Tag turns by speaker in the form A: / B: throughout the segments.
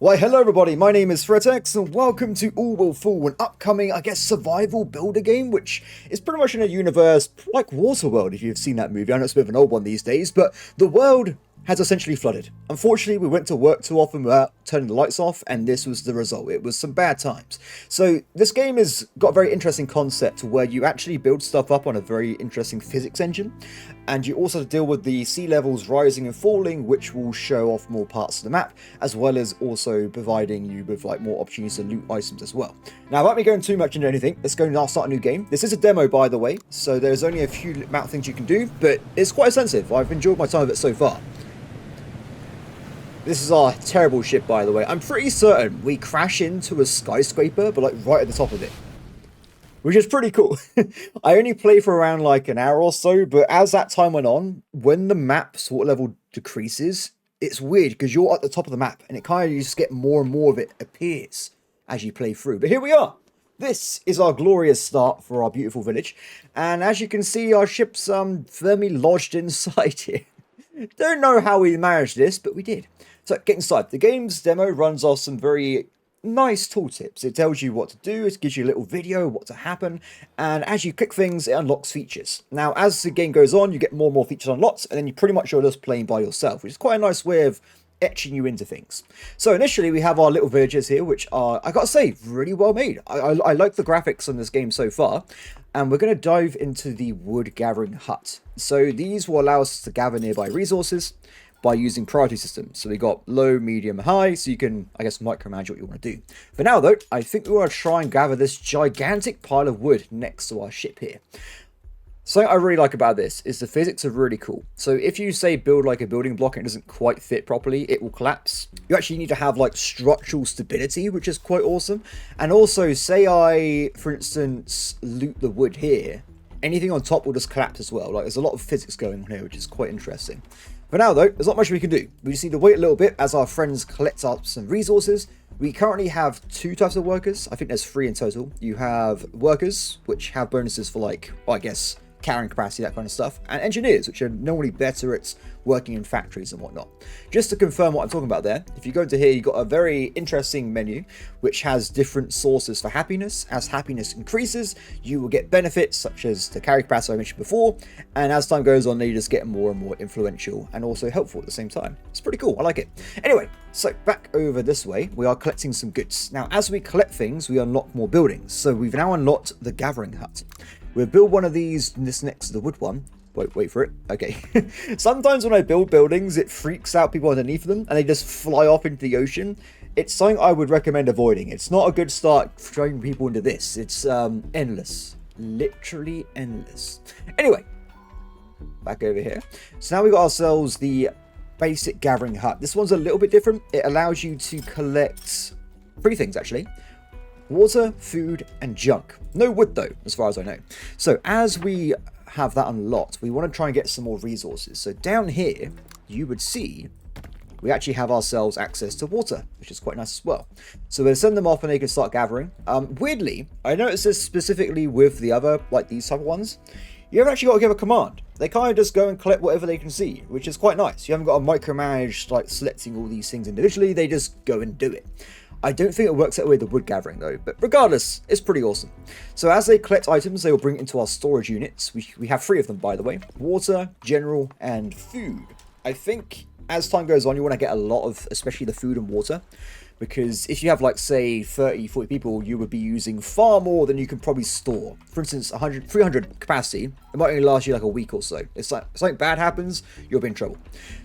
A: Why, hello everybody, my name is Threatx, and welcome to All Will Fall, an upcoming, survival builder game, which is pretty much in a universe like Waterworld, if you've seen that movie. I know it's a bit of an old one these days, but the world has essentially flooded. Unfortunately, we went to work too often without turning the lights off, and this was the result. It was some bad times. So this game has got a very interesting concept where you actually build stuff up on a very interesting physics engine, and you also deal with the sea levels rising and falling, which will show off more parts of the map, as well as also providing you with more opportunities to loot items as well. Now, without me going too much into anything, let's go and start a new game. This is a demo, by the way, so there's only a few amount of things you can do, but it's quite extensive. I've enjoyed my time with it so far. This is our terrible ship, by the way. I'm pretty certain we crash into a skyscraper, but right at the top of it, which is pretty cool. I only played for around an hour or so, but as that time went on, when the map's water level decreases, it's weird because you're at the top of the map, and it kind of just get more and more of it appears as you play through. But here we are. This is our glorious start for our beautiful village, and as you can see, our ship's firmly lodged inside here. Don't know how we managed this, but we did. So, get inside. The game's demo runs off some very nice tooltips. It tells you what to do, it gives you a little video, what to happen, and as you click things, it unlocks features. Now, as the game goes on, you get more and more features unlocked, and then you pretty much are just playing by yourself, which is quite a nice way of etching you into things. So initially we have our little villages here, which are, I gotta say, really well made. I like the graphics on this game so far, and we're going to dive into the wood gathering hut. So these will allow us to gather nearby resources by using priority systems. So we got low, medium, high, so you can, micromanage what you want to do. For now though, I think we want to try and gather this gigantic pile of wood next to our ship here. Something I really like about this is the physics are really cool. So if you say build a building block and it doesn't quite fit properly, it will collapse. You actually need to have structural stability, which is quite awesome. And also, say I, for instance, loot the wood here, anything on top will just collapse as well. There's a lot of physics going on here, which is quite interesting. For now though, there's not much we can do. We just need to wait a little bit as our friends collect up some resources. We currently have two types of workers. I think there's 3 in total. You have workers, which have bonuses for carrying capacity, that kind of stuff, and engineers, which are normally better at working in factories and whatnot. Just to confirm what I'm talking about there, if you go into here, you've got a very interesting menu which has different sources for happiness. As happiness increases, you will get benefits such as the carry capacity I mentioned before, and as time goes on, you just get more and more influential and also helpful at the same time. It's pretty cool, I like it. Anyway, so back over this way, we are collecting some goods. Now, as we collect things, we unlock more buildings. So we've now unlocked the gathering hut. We'll build one of these, this next to the wood one. Wait for it. Okay. Sometimes when I build buildings, it freaks out people underneath them, and they just fly off into the ocean. It's something I would recommend avoiding. It's not a good start throwing people into this. It's endless. Literally endless. Anyway, back over here. So now we've got ourselves the basic gathering hut. This one's a little bit different. It allows you to collect 3 things, actually. Water, food, and junk. No wood though, as far as I know. So as we have that unlocked, we want to try and get some more resources. So down here, you would see we actually have ourselves access to water, which is quite nice as well. So we'll send them off and they can start gathering. Weirdly, I noticed this specifically with the other, these type of ones. You haven't actually got to give a command. They kind of just go and collect whatever they can see, which is quite nice. You haven't got to micromanage selecting all these things individually. They just go and do it. I don't think it works that way with the wood gathering though, but regardless, it's pretty awesome. So as they collect items, they will bring it into our storage units. We have 3 of them, by the way. Water, general, and food. I think as time goes on, you want to get a lot of, especially the food and water, because if you have say 30, 40 people, you would be using far more than you can probably store. For instance, 300 capacity, it might only last you a week or so. If something bad happens, you'll be in trouble.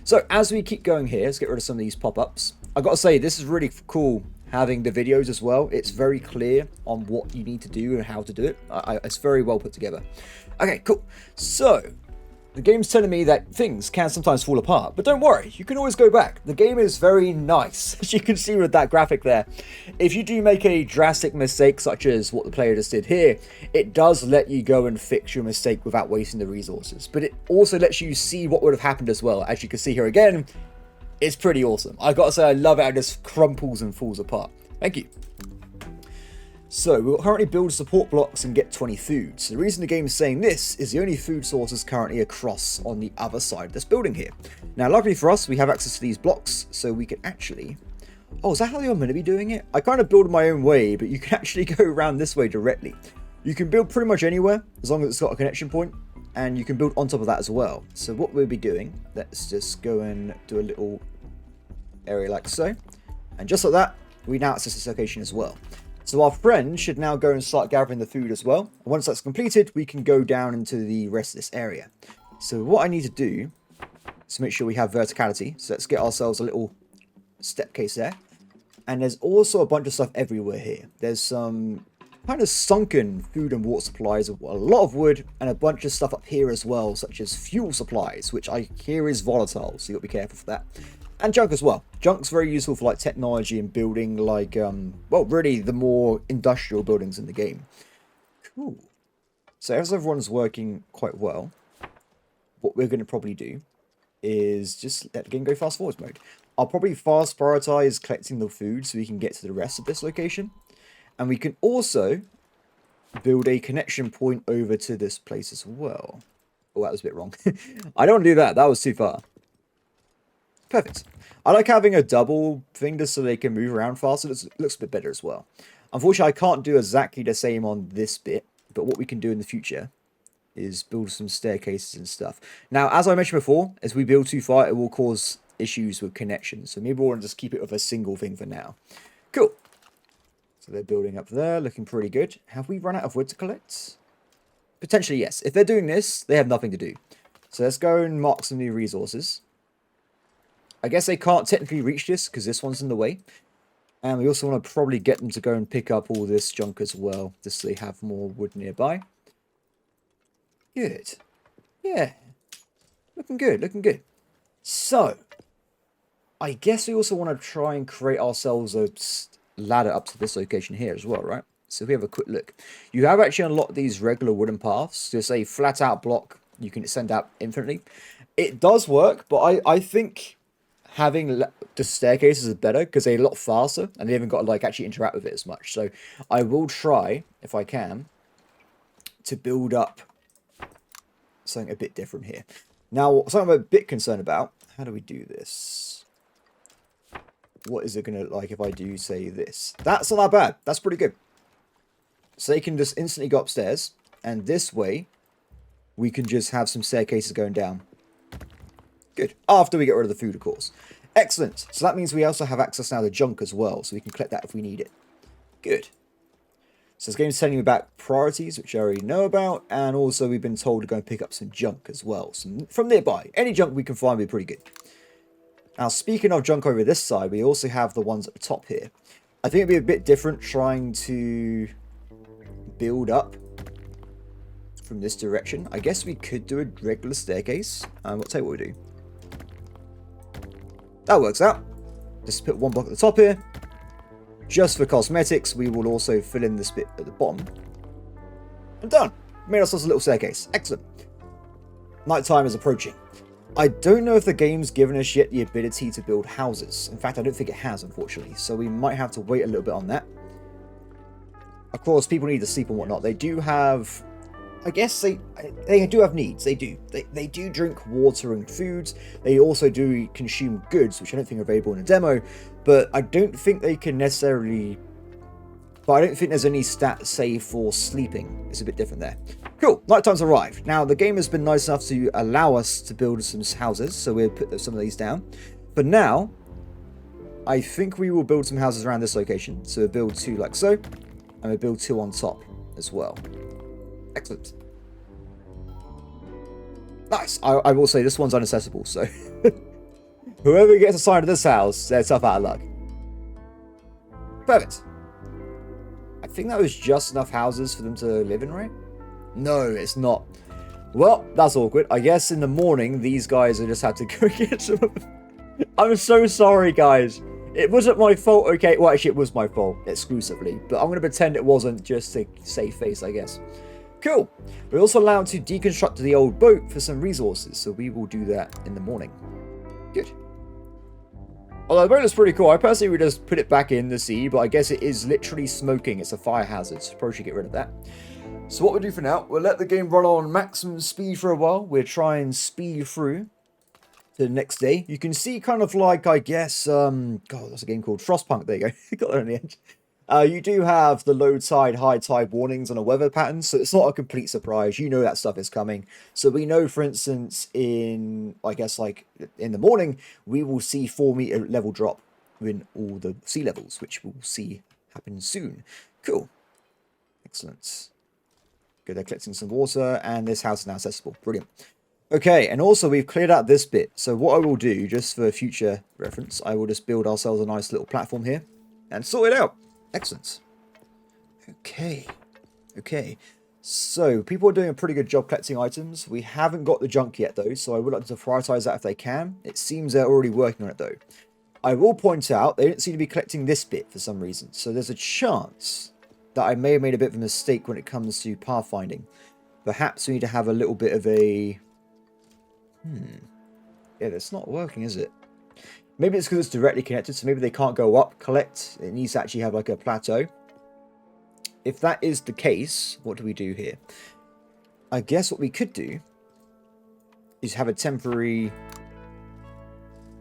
A: So as we keep going here, let's get rid of some of these pop-ups. I gotta say, this is really cool having the videos as well. It's very clear on what you need to do and how to do it. It's very well put together. Okay, cool. So the game's telling me that things can sometimes fall apart, but don't worry, you can always go back. The game is very nice, as you can see with that graphic there. If you do make a drastic mistake, such as what the player just did here, it does let you go and fix your mistake without wasting the resources. But it also lets you see what would have happened as well. As you can see here again, it's pretty awesome. I gotta say, I love it how it just crumples and falls apart. Thank you. So, we'll currently build support blocks and get 20 food. So the reason the game is saying this is the only food source is currently across on the other side of this building here. Now, luckily for us, we have access to these blocks, so we can actually Oh, is that how you're meant to be doing it? I kind of build my own way, but you can actually go around this way directly. You can build pretty much anywhere, as long as it's got a connection point, and you can build on top of that as well. So what we'll be doing, let's just go and do a little area like so. And just like that, we now access this location as well. So our friend should now go and start gathering the food as well. And once that's completed, we can go down into the rest of this area. So what I need to do is make sure we have verticality. So let's get ourselves a little step case there. And there's also a bunch of stuff everywhere here. There's some kind of sunken food and water supplies, a lot of wood, and a bunch of stuff up here as well, such as fuel supplies, which I hear is volatile, so you've got to be careful for that. And junk as well. Junk's very useful for like technology and building like, well, really the more industrial buildings in the game. Cool. So as everyone's working quite well, what we're going to probably do is just let the game go fast forward mode. I'll probably fast prioritize collecting the food so we can get to the rest of this location. And we can also build a connection point over to this place as well. Oh, that was a bit wrong. I don't want to do that. That was too far. Perfect. I like having a double thing just so they can move around faster. It looks a bit better as well. Unfortunately, I can't do exactly the same on this bit. But what we can do in the future is build some staircases and stuff. Now, as I mentioned before, as we build too far, it will cause issues with connections. So maybe we'll want to just keep it with a single thing for now. Cool. So they're building up there, looking pretty good. Have we run out of wood to collect? Potentially, yes. If they're doing this, they have nothing to do. So let's go and mark some new resources. I guess they can't technically reach this because this one's in the way. And we also want to probably get them to go and pick up all this junk as well, just so they have more wood nearby. Good. Yeah. Looking good, looking good. So, I guess we also want to try and create ourselves a ladder up to this location here as well, right? So if we have a quick look. You have actually unlocked these regular wooden paths. Just a flat out block you can send out infinitely. It does work, but I think having the staircases is better because they're a lot faster and they haven't got to like actually interact with it as much. So I will try, if I can, to build up something a bit different here. Now, something I'm a bit concerned about, how do we do this? What is it going to look like if I do say this? That's not that bad. That's pretty good. So they can just instantly go upstairs. And this way, we can just have some staircases going down. Good. After we get rid of the food, of course. Excellent. So that means we also have access now to junk as well. So we can collect that if we need it. Good. So this game's telling me about priorities, which I already know about. And also we've been told to go and pick up some junk as well. From nearby. Any junk we can find will be pretty good. Now, speaking of junk over this side, we also have the ones at the top here. I think it'd be a bit different trying to build up from this direction. I guess we could do a regular staircase. I'll tell you what we do. That works out. Just put one block at the top here. Just for cosmetics, we will also fill in this bit at the bottom. And done. Made ourselves a little staircase. Excellent. Nighttime is approaching. I don't know if the game's given us yet the ability to build houses. In fact, I don't think it has, unfortunately. So we might have to wait a little bit on that. Of course, people need to sleep and whatnot. They do have... I guess they do have needs. They do. They do drink water and foods. They also do consume goods, which I don't think are available in a demo. But I don't think they can necessarily... But I don't think there's any stat save for sleeping. It's a bit different there. Cool. Nighttime's arrived. Now, the game has been nice enough to allow us to build some houses. So we'll put some of these down. But now, I think we will build some houses around this location. So we'll build two like so. And we'll build two on top as well. Excellent. Nice. I will say this one's inaccessible, so... Whoever gets assigned to this house, they're tough out of luck. Perfect. I think that was just enough houses for them to live in, right? No, it's not. Well, that's awkward. I guess in the morning, these guys will just have to go get some... I'm so sorry, guys. It wasn't my fault, okay? Well, actually, it was my fault, exclusively. But I'm going to pretend it wasn't, just to save face, I guess. Cool. We're also allowed to deconstruct the old boat for some resources, so we will do that in the morning. Good. Although the boat is pretty cool. I personally would just put it back in the sea, but I guess it is literally smoking. It's a fire hazard, so probably should get rid of that. So what we'll do for now, we'll let the game run on maximum speed for a while. We'll try and speed through to the next day, you can see kind of like, I guess, God, what's a game called? Frostpunk, there you go. Got that on the edge. You do have the low tide, high tide warnings on a weather pattern, so it's not a complete surprise. You know that stuff is coming. So we know, for instance, in, I guess, like, in the morning, we will see 4-meter level drop in all the sea levels, which we'll see happen soon. Cool. Excellent. Good, they're collecting some water, and this house is now accessible. Brilliant. Okay, and also we've cleared out this bit. So what I will do, just for future reference, I will just build ourselves a nice little platform here and sort it out. Excellent. Okay. Okay. So, people are doing a pretty good job collecting items. We haven't got the junk yet, though, so I would like to prioritize that if they can. It seems they're already working on it, though. I will point out, they don't seem to be collecting this bit for some reason. So, there's a chance that I may have made a bit of a mistake when it comes to pathfinding. Perhaps we need to have a little bit of a... Yeah, that's not working, is it? Maybe it's because it's directly connected, so maybe they can't go up, collect. It needs to actually have like a plateau. If that is the case, what do we do here? I guess what we could do is have a temporary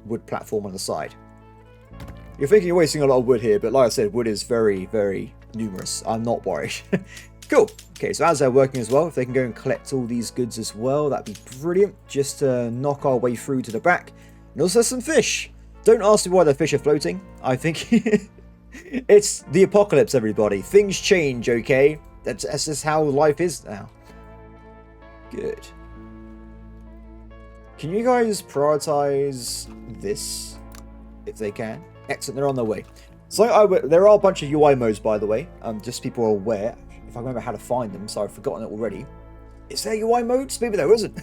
A: wood platform on the side. You're thinking you're wasting a lot of wood here, but like I said, wood is very, very numerous. I'm not worried. Cool. Okay, so as they're working as well, if they can go and collect all these goods as well, that'd be brilliant. Just to knock our way through to the back. And also some fish. Don't ask me why the fish are floating. I think it's the apocalypse, everybody. Things change, okay? That's just how life is now. Good. Can you guys prioritize this? If they can. Excellent, they're on their way. So there are a bunch of UI modes, by the way. Just so people are aware. If I remember how to find them, so I've forgotten it already. Is there UI modes? Maybe there isn't.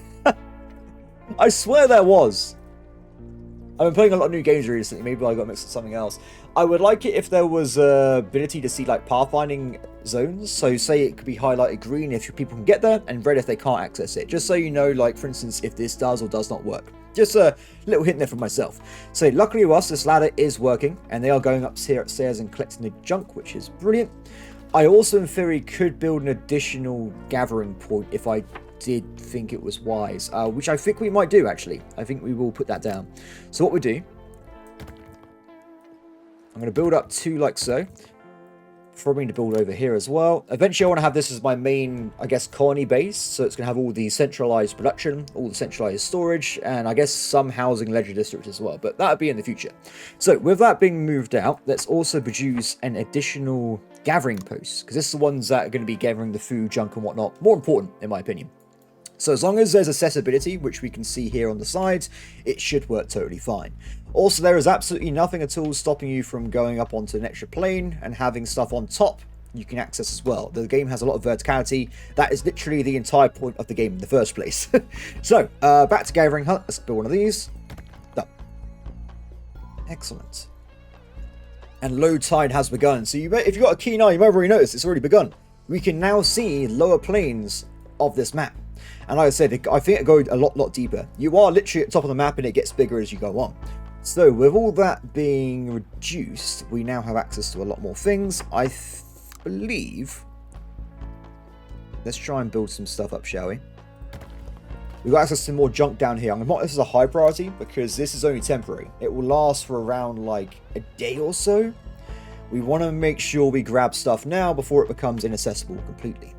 A: I swear there was. I've been playing a lot of new games recently. Maybe I got mixed with something else. I would like it if there was ability to see like pathfinding zones. So say it could be highlighted green if people can get there, and red if they can't access it. Just so you know, like for instance, if this does or does not work. Just a little hint there from myself. So luckily for us, this ladder is working, and they are going upstairs and collecting the junk, which is brilliant. I also, in theory, could build an additional gathering point if I did think it was wise, which I think we might do, actually. I think we will put that down. So what we do, I'm going to build up 2 like so. Probably need to build over here as well. Eventually, I want to have this as my main, I guess, colony base. So it's going to have all the centralized production, all the centralized storage, and I guess some housing leisure districts as well. But that would be in the future. So with that being moved out, let's also produce an additional gathering post, because this is the ones that are going to be gathering the food, junk, and whatnot. More important, in my opinion. So as long as there's accessibility, which we can see here on the sides, it should work totally fine. Also, there is absolutely nothing at all stopping you from going up onto an extra plane and having stuff on top you can access as well. The game has a lot of verticality. That is literally the entire point of the game in the first place. So, back to gathering hut. Let's build one of these. Done. Excellent. And low tide has begun. So if you've got a keen eye, you might have already noticed it's already begun. We can now see lower planes of this map. And like I said, I think it goes a lot deeper. You are literally at the top of the map and it gets bigger as you go on. So with all that being reduced, we now have access to a lot more things. I believe... Let's try and build some stuff up, shall we? We've got access to more junk down here. I'm going to mark this as a high priority because this is only temporary. It will last for around like a day or so. We want to make sure we grab stuff now before it becomes inaccessible completely.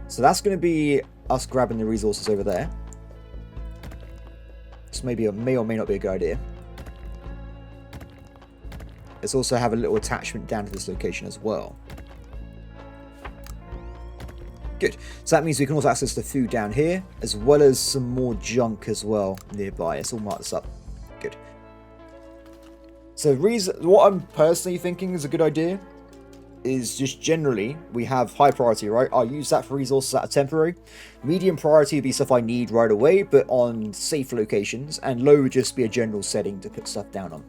A: So that's going to be us grabbing the resources over there. This may or may not be a good idea. Let's also have a little attachment down to this location as well. Good. So that means we can also access the food down here, as well as some more junk as well nearby. Let's all mark this up. Good. So what I'm personally thinking is a good idea is just generally, we have high priority, right? I'll use that for resources that are temporary. Medium priority would be stuff I need right away, but on safe locations. And low would just be a general setting to put stuff down on.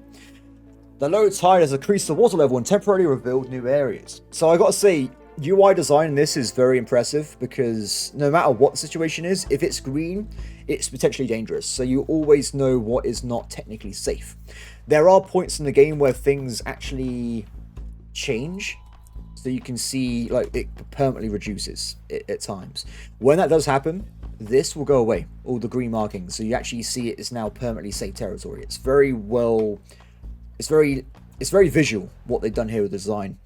A: The low tide has increased the water level and temporarily revealed new areas. So I gotta say, UI design in this is very impressive because no matter what the situation is, if it's green, it's potentially dangerous. So you always know what is not technically safe. There are points in the game where things actually change. So you can see like it permanently reduces at times. When that does happen, this will go away, all the green markings, so you actually see it is now permanently safe territory. It's very well, it's very visual what they've done here with the design.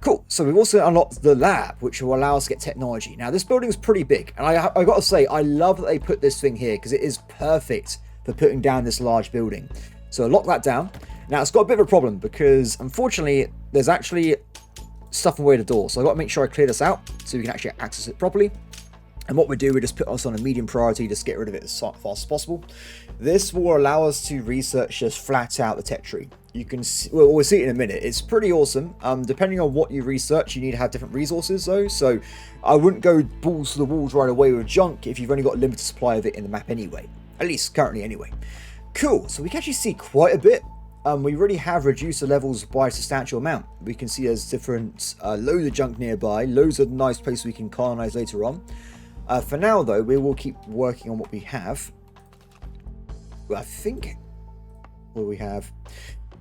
A: Cool. So we've also unlocked the lab, which will allow us to get technology. Now this building is pretty big, and I got to say, I love that they put this thing here because it is perfect for putting down this large building. So lock that down. Now it's got a bit of a problem because unfortunately there's actually stuff in the way of the door, so I've got to make sure I clear this out so we can actually access it properly. And what we do, we just put us on a medium priority, just get rid of it as fast as possible. This will allow us to research just flat out the tech tree. You can see, well, we'll see it in a minute. It's pretty awesome. Depending on what you research, you need to have different resources though. So I wouldn't go balls to the walls right away with junk if you've only got a limited supply of it in the map anyway. At least currently anyway. Cool, so we can actually see quite a bit. We really have reduced the levels by a substantial amount. We can see there's different loads of junk nearby, loads of nice places we can colonize later on. For now though, we will keep working on what we have. Well, I think what we have,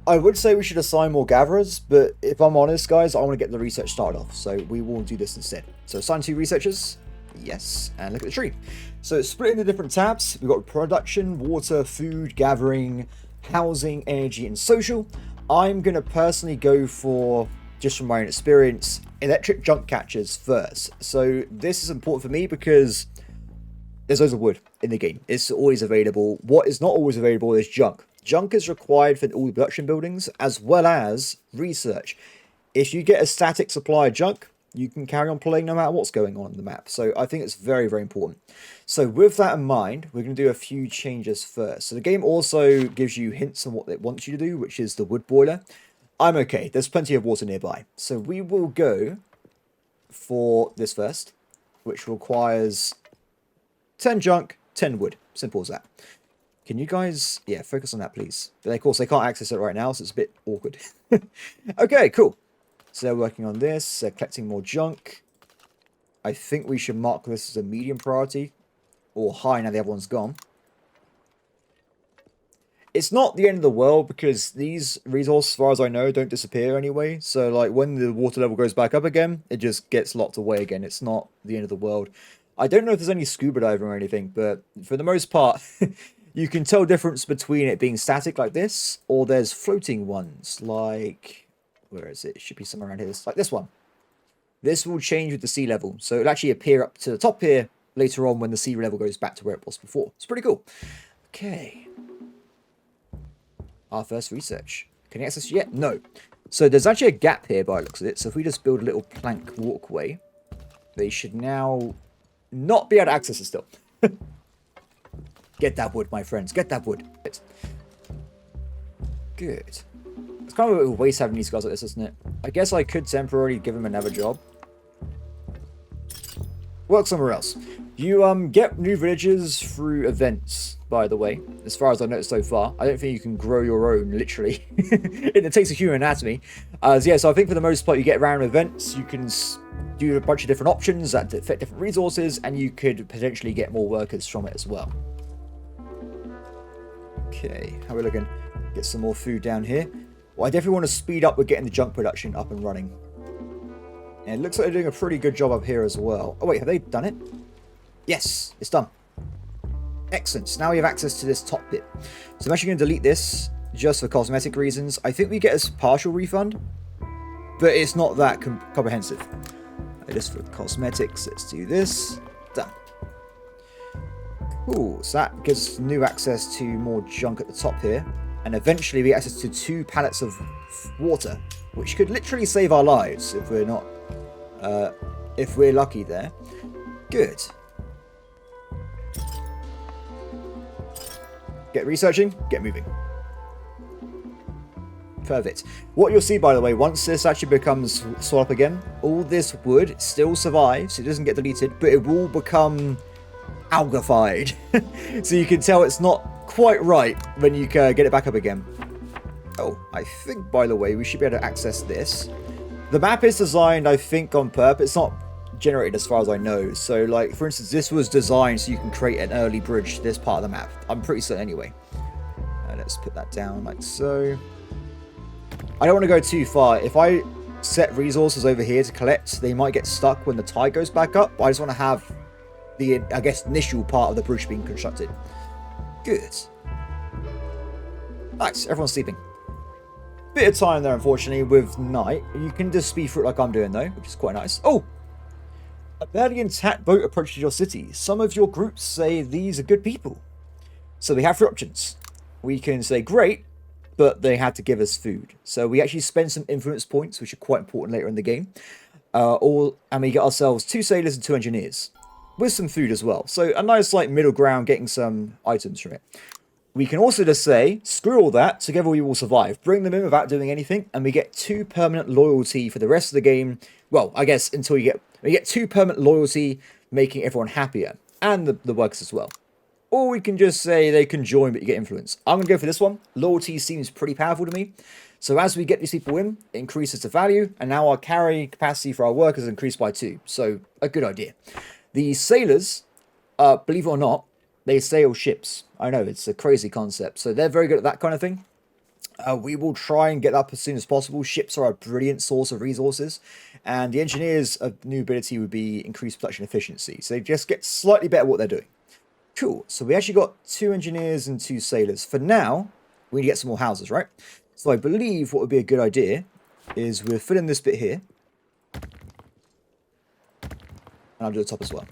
A: I would say we should assign more gatherers, but if I'm honest guys, I want to get the research started off, so we will do this instead. So assign 2 researchers, yes, and look at the tree. So it's split into different tabs. We've got production, water, food, gathering, housing, energy, and social. I'm going to personally go for, just from my own experience, electric junk catchers first. So this is important for me because there's loads of wood in the game. It's always available. What is not always available is junk. Junk is required for all the production buildings as well as research. If you get a static supply of junk, you can carry on playing no matter what's going on in the map. So I think it's very, very important. So with that in mind, we're going to do a few changes first. So the game also gives you hints on what it wants you to do, which is the wood boiler. I'm okay. There's plenty of water nearby. So we will go for this first, which requires 10 junk, 10 wood. Simple as that. Can you guys, yeah, focus on that, please. But of course, they can't access it right now, so it's a bit awkward. Okay, cool. So they're working on this. They're collecting more junk. I think we should mark this as a medium priority. Or high now the other one's gone. It's not the end of the world because these resources, as far as I know, don't disappear anyway. So, like, when the water level goes back up again, it just gets locked away again. It's not the end of the world. I don't know if there's any scuba diving or anything, but for the most part, you can tell difference between it being static like this, or there's floating ones, like, where is it? It should be somewhere around here. It's like this one. This will change with the sea level. So it'll actually appear up to the top here later on when the sea level goes back to where it was before. It's pretty cool. Okay. Our first research. Can you access it yet? No. So there's actually a gap here by the looks of it. So if we just build a little plank walkway, they should now not be able to access it still. Get that wood, my friends. Get that wood. Good. It's kind of a waste having these guys like this, isn't it? I guess I could temporarily give them another job. Work somewhere else. You get new villages through events, by the way, as far as I've noticed so far. I don't think you can grow your own, literally. It takes a human anatomy. Yeah, so I think for the most part, you get random events. You can do a bunch of different options that fit different resources, and you could potentially get more workers from it as well. Okay, how are we looking? Get some more food down here. Well, I definitely want to speed up with getting the junk production up and running. And it looks like they're doing a pretty good job up here as well. Oh wait, have they done it? Yes, it's done. Excellent. So now we have access to this top bit. So I'm actually going to delete this just for cosmetic reasons. I think we get a partial refund, but it's not that comprehensive. Just for cosmetics, let's do this. Done. Cool. So that gives us new access to more junk at the top here. And eventually we get access to 2 pallets of water, which could literally save our lives if we're not, if we're lucky there. Good. Get researching, get moving. Perfect. What you'll see, by the way, once this actually becomes swallowed up again, all this wood still survives. It doesn't get deleted, but it will become algified. So you can tell it's not quite right when you get it back up again. Oh, I think, by the way, we should be able to access this. The map is designed, I think, on purpose. It's not generated as far as I know. So, like, for instance, this was designed so you can create an early bridge to this part of the map. I'm pretty certain anyway. Let's put that down like so. I don't want to go too far. If I set resources over here to collect, they might get stuck when the tide goes back up. But I just want to have the, I guess, initial part of the bridge being constructed. Good. Nice, everyone's sleeping. Bit of time there, unfortunately, with night. You can just speed through it like I'm doing, though, which is quite nice. Oh! A barely intact boat approaches your city. Some of your groups say these are good people. So we have 3 options. We can say, great, but they had to give us food. So we actually spend some influence points, which are quite important later in the game. And we get ourselves 2 sailors and 2 engineers. With some food as well. So a nice, like, middle ground, getting some items from it. We can also just say, screw all that, together we will survive. Bring them in without doing anything, and we get 2 permanent loyalty for the rest of the game. Well, I guess until we get 2 permanent loyalty, making everyone happier. And the workers as well. Or we can just say they can join, but you get influence. I'm going to go for this one. Loyalty seems pretty powerful to me. So as we get these people in, it increases the value, and now our carry capacity for our workers is increased by 2. So, a good idea. The sailors, believe it or not, they sail ships. I know, it's a crazy concept. So they're very good at that kind of thing. We will try and get up as soon as possible. Ships are a brilliant source of resources. And the engineers' new ability would be increased production efficiency. So they just get slightly better at what they're doing. Cool. So we actually got 2 engineers and 2 sailors. For now, we need to get some more houses, right? So I believe what would be a good idea is we'll fill in this bit here. And I'll do the top as well.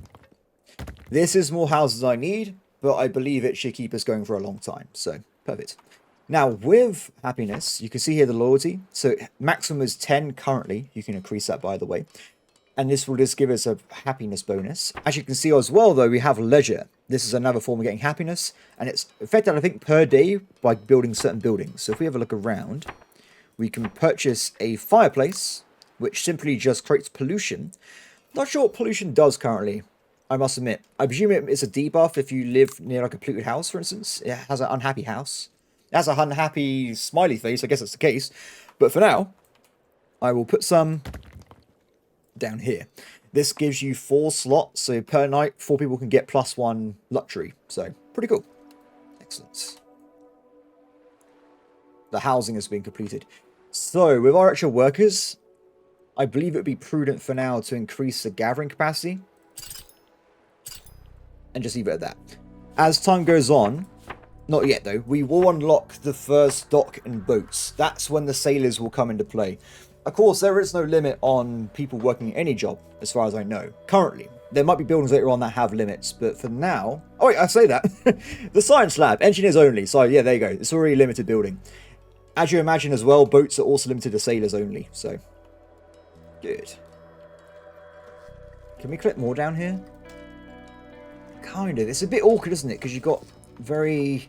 A: This is more houses I need, but I believe it should keep us going for a long time. So, perfect. Now, with happiness, you can see here the loyalty. So, maximum is 10 currently. You can increase that, by the way. And this will just give us a happiness bonus. As you can see as well, though, we have leisure. This is another form of getting happiness. And it's affected, I think, per day by building certain buildings. So, if we have a look around, we can purchase a fireplace, which simply just creates pollution. Not sure what pollution does currently, I must admit. I presume it's a debuff if you live near like a polluted house, for instance. It has an unhappy house. It has a unhappy smiley face, I guess that's the case. But for now, I will put some down here. This gives you 4 slots, so per night, 4 people can get +1 luxury. So, pretty cool. Excellent. The housing has been completed. So, with our actual workers, I believe it would be prudent for now to increase the gathering capacity. And just leave it at that. As time goes on, not yet though, we will unlock the first dock and boats. That's when the sailors will come into play. Of course, there is no limit on people working any job, as far as I know. Currently. There might be buildings later on that have limits, but for now... Oh wait, I say that. The science lab, engineers only. So yeah, there you go. It's already limited building. As you imagine as well, boats are also limited to sailors only, so... Good. Can we click more down here? Kind of. It's a bit awkward, isn't it? Because you've got very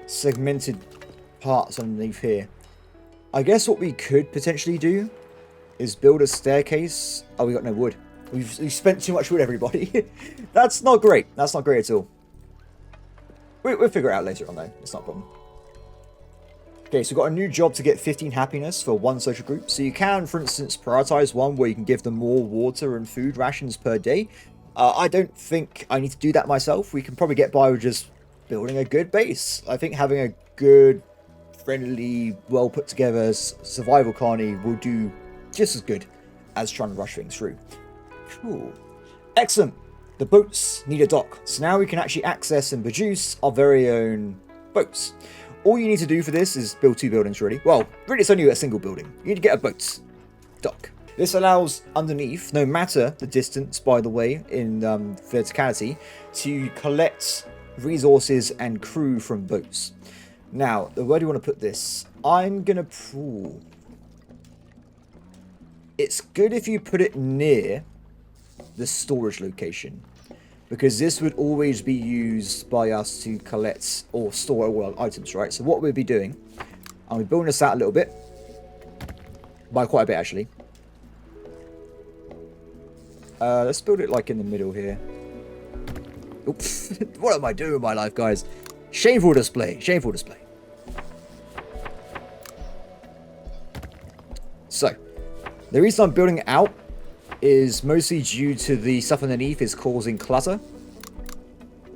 A: segmented parts underneath here. I guess what we could potentially do is build a staircase. Oh, we got no wood. We've spent too much wood, everybody. That's not great. That's not great at all. We'll figure it out later on, though. It's not a problem. Okay, so we've got a new job to get 15 happiness for 1 social group. So you can, for instance, prioritize one where you can give them more water and food rations per day. I don't think I need to do that myself. We can probably get by with just building a good base. I think having a good, friendly, well put together survival colony will do just as good as trying to rush things through. Cool. Excellent. The boats need a dock. So now we can actually access and produce our very own boats. All you need to do for this is build 2 buildings, really. Well, really it's only a single building. You need to get a boat dock. This allows underneath, no matter the distance, by the way, in verticality, to collect resources and crew from boats. Now, where do you want to put this? I'm going to... It's good if you put it near the storage location, because this would always be used by us to collect or store all our items, right? So what we'll be doing, I'll be building this out a little bit, by quite a bit actually. Let's build it like in the middle here. Oops. What am I doing with my life, guys? Shameful display. Shameful display. So, the reason I'm building it out is mostly due to the stuff underneath is causing clutter.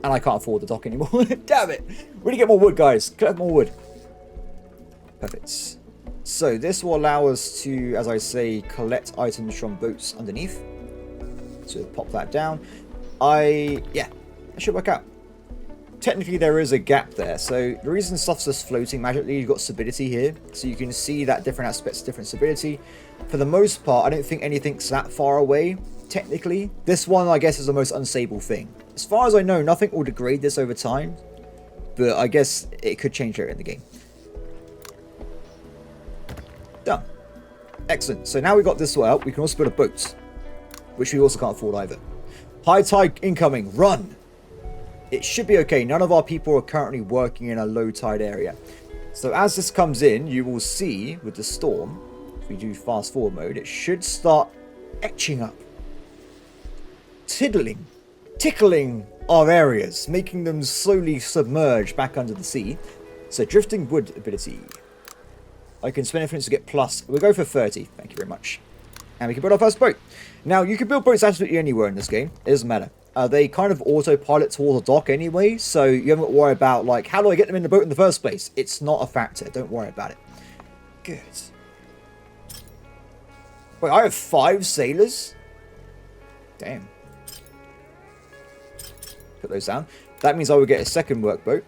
A: And I can't afford the dock anymore. Damn it. We need to get more wood, guys. Collect more wood. Perfect. So, this will allow us to, as I say, collect items from boats underneath. So pop that down. Yeah, that should work out. Technically, there is a gap there. So the reason stuff's just floating magically, you've got stability here. So you can see that different aspects, different stability. For the most part, I don't think anything's that far away, technically. This one, I guess, is the most unstable thing. As far as I know, nothing will degrade this over time. But I guess it could change later in the game. Done. Excellent. So now we've got this one out. We can also build a boat, which we also can't afford either. High tide incoming. Run. It should be okay. None of our people are currently working in a low tide area. So as this comes in, you will see with the storm, if we do fast forward mode, it should start etching up. Tickling our areas, making them slowly submerge back under the sea. So drifting wood ability. I can spend influence to get plus. We'll go for 30. Thank you very much. And we can build our first boat. Now, you can build boats absolutely anywhere in this game. It doesn't matter. They kind of autopilot towards the dock anyway, so you haven't got to worry about, like, how do I get them in the boat in the first place? It's not a factor. Don't worry about it. Good. Wait, I have 5 sailors? Damn. Put those down. That means I will get a second workboat.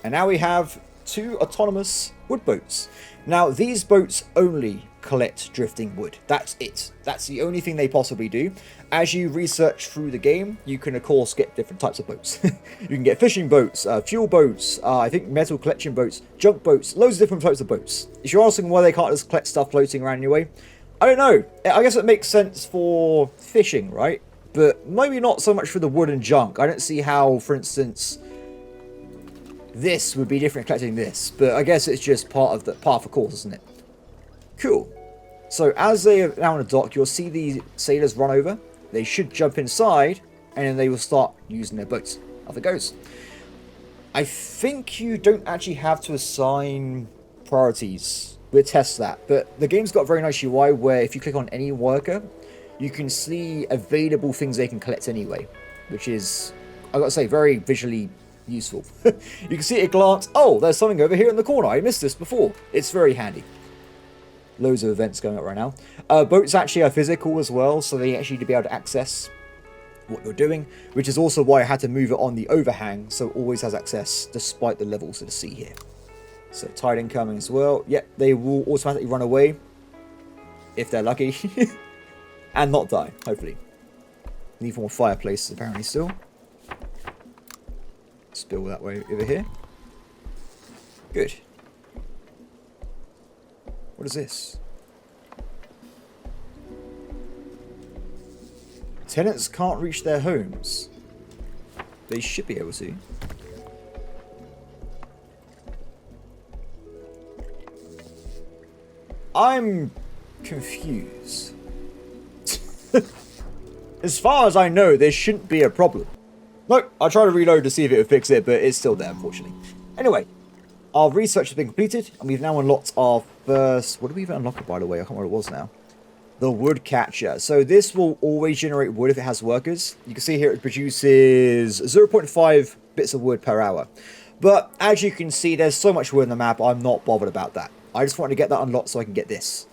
A: And now we have 2 autonomous wood boats. Now, these boats only collect drifting wood. That's it. That's the only thing they possibly do. As you research through the game, you can, of course, get different types of boats. You can get fishing boats, fuel boats, I think metal collection boats, junk boats, loads of different types of boats. If you're asking why they can't just collect stuff floating around anyway, I don't know. I guess it makes sense for fishing, right? But maybe not so much for the wood and junk. I don't see how, for instance, this would be different collecting this. But I guess it's just part of the course, isn't it? Cool. So as they are now on the dock, you'll see the sailors run over. They should jump inside, and then they will start using their boats. Off it goes. I think you don't actually have to assign priorities. We'll test that. But the game's got a very nice UI where if you click on any worker, you can see available things they can collect anyway. Which is, I've got to say, very visually useful. You can see at a glance, oh, there's something over here in the corner. I missed this before. It's very handy. Loads of events going up right now. Boats actually are physical as well, so they actually need to be able to access what you're doing, which is also why I had to move it on the overhang, so it always has access despite the levels of the sea here. So tide incoming as well. Yep, they will automatically run away if they're lucky, and not die, hopefully. Need more fireplaces apparently still. Spill that way over here. Good. What is this? Tenants can't reach their homes. They should be able to. I'm confused. As far as I know, there shouldn't be a problem. Nope, I tried to reload to see if it would fix it, but it's still there, unfortunately. Anyway, our research has been completed, and we've now unlocked our first... What did we even unlock it, by the way? I can't remember what it was now. The wood catcher. So this will always generate wood if it has workers. You can see here it produces 0.5 bits of wood per hour. But as you can see, there's so much wood on the map, I'm not bothered about that. I just wanted to get that unlocked so I can get this.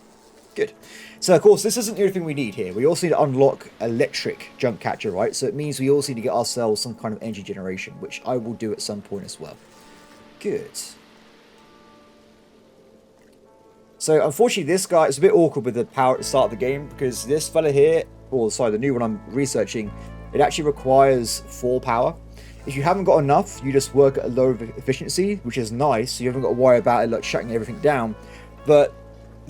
A: Good. So, of course, this isn't the only thing we need here. We also need to unlock electric junk catcher, right? So it means we also need to get ourselves some kind of energy generation, which I will do at some point as well. Good. So, unfortunately, this guy is a bit awkward with the power at the start of the game, because this fella here, or sorry, the new one I'm researching, it actually requires 4 power. If you haven't got enough, you just work at a lower efficiency, which is nice, so you haven't got to worry about it like shutting everything down. But